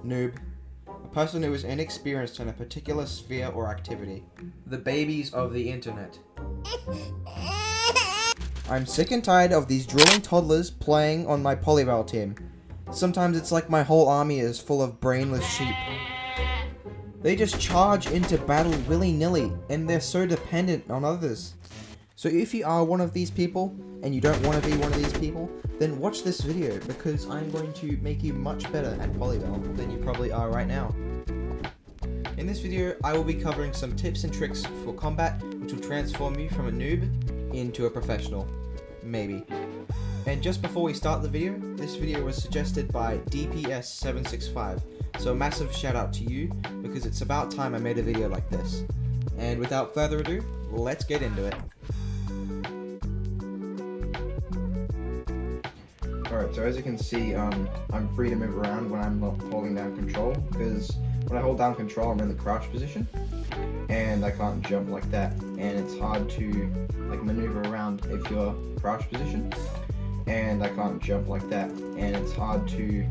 Noob. A person who is inexperienced in a particular sphere or activity. The babies of the internet. I'm sick and tired of these drooling toddlers playing on my Polybattle team. Sometimes it's like my whole army is full of brainless sheep. They just charge into battle willy-nilly, and they're so dependent on others. So if you are one of these people, and you don't want to be one of these people, then watch this video, because I'm going to make you much better at Polybattle than you probably are right now. In this video, I will be covering some tips and tricks for combat, which will transform you from a noob into a professional. Maybe. And just before we start the video, this video was suggested by DPS765, so a massive shout out to you, because it's about time I made a video like this. And without further ado, let's get into it. Alright, so as you can see, I'm free to move around when I'm not holding down control, because when I hold down control I'm in the crouch position, and I can't jump like that, and it's hard to maneuver around if you're crouch position, and I can't jump like that, and it's hard to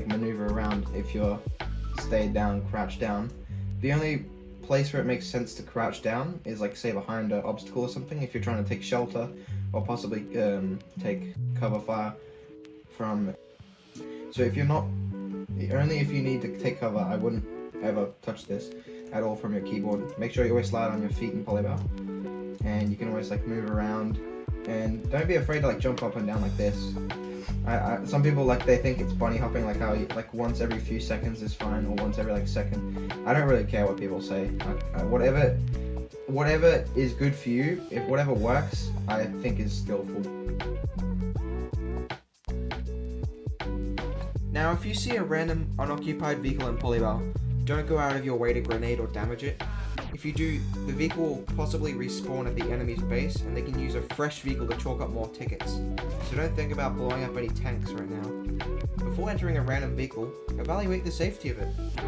maneuver around if you're stay down, crouch down. The only place where it makes sense to crouch down is say behind an obstacle or something, if you're trying to take shelter or possibly take cover fire from. So if you're not, only if you need to take cover, I wouldn't ever touch this at all from your keyboard. Make sure you always slide on your feet in Polybattle, and you can always move around, and don't be afraid to jump up and down like this. Some people they think it's bunny hopping, how you, once every few seconds is fine, or once every second. I don't really care what people say. Whatever is good for you, if whatever works, I think is skillful. Now, if you see a random unoccupied vehicle in Polybattle, don't go out of your way to grenade or damage it. If you do, the vehicle will possibly respawn at the enemy's base, and they can use a fresh vehicle to chalk up more tickets. So don't think about blowing up any tanks right now. Before entering a random vehicle, evaluate the safety of it.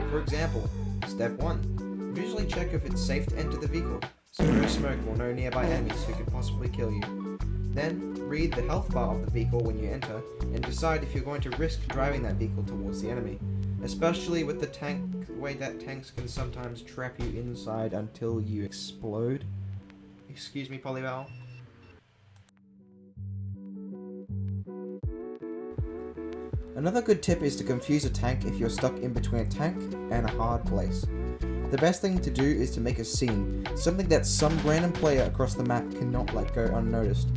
For example, step 1. Visually check if it's safe to enter the vehicle, so no smoke or no nearby enemies who could possibly kill you. Then, read the health bar of the vehicle when you enter, and decide if you're going to risk driving that vehicle towards the enemy. Especially with the way that tanks can sometimes trap you inside until you explode. Excuse me, Polybattle. Another good tip is to confuse a tank if you're stuck in between a tank and a hard place. The best thing to do is to make a scene, something that some random player across the map cannot let go unnoticed.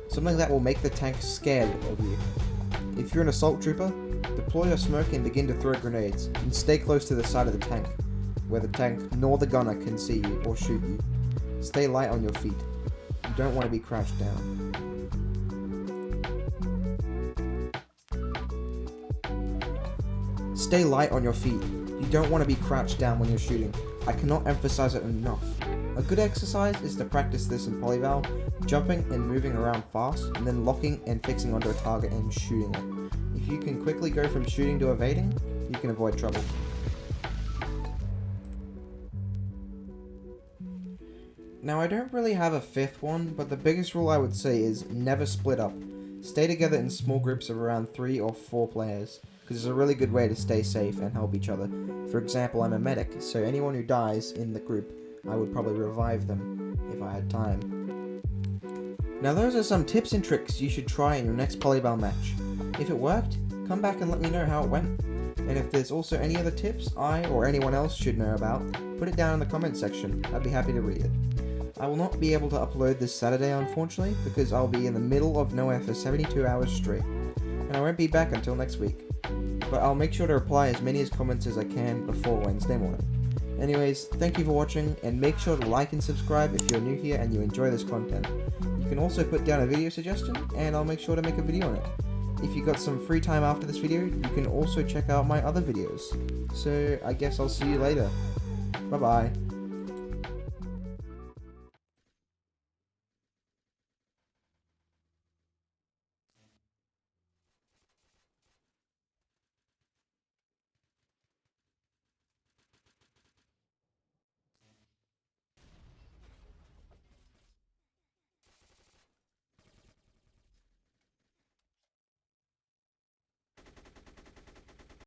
Something that will make the tank scared of you. If you're an assault trooper, deploy your smoke and begin to throw grenades, and stay close to the side of the tank, where the tank nor the gunner can see you or shoot you. Stay light on your feet. You don't want to be crouched down. Stay light on your feet. You don't want to be crouched down when you're shooting. I cannot emphasize it enough. A good exercise is to practice this in Polybattle, jumping and moving around fast, and then locking and fixing onto a target and shooting it. If you can quickly go from shooting to evading, you can avoid trouble. Now, I don't really have a fifth one, but the biggest rule I would say is never split up. Stay together in small groups of around 3 or 4 players, because it's a really good way to stay safe and help each other. For example, I'm a medic, so anyone who dies in the group, I would probably revive them if I had time. Now, those are some tips and tricks you should try in your next Polybattle match. If it worked, come back and let me know how it went. And if there's also any other tips I or anyone else should know about, put it down in the comment section. I'd be happy to read it. I will not be able to upload this Saturday, unfortunately, because I'll be in the middle of nowhere for 72 hours straight. And I won't be back until next week. But I'll make sure to reply as many comments as I can before Wednesday morning. Anyways, thank you for watching, and make sure to like and subscribe if you're new here and you enjoy this content. You can also put down a video suggestion, and I'll make sure to make a video on it. If you got some free time after this video, you can also check out my other videos. So, I guess I'll see you later. Bye bye.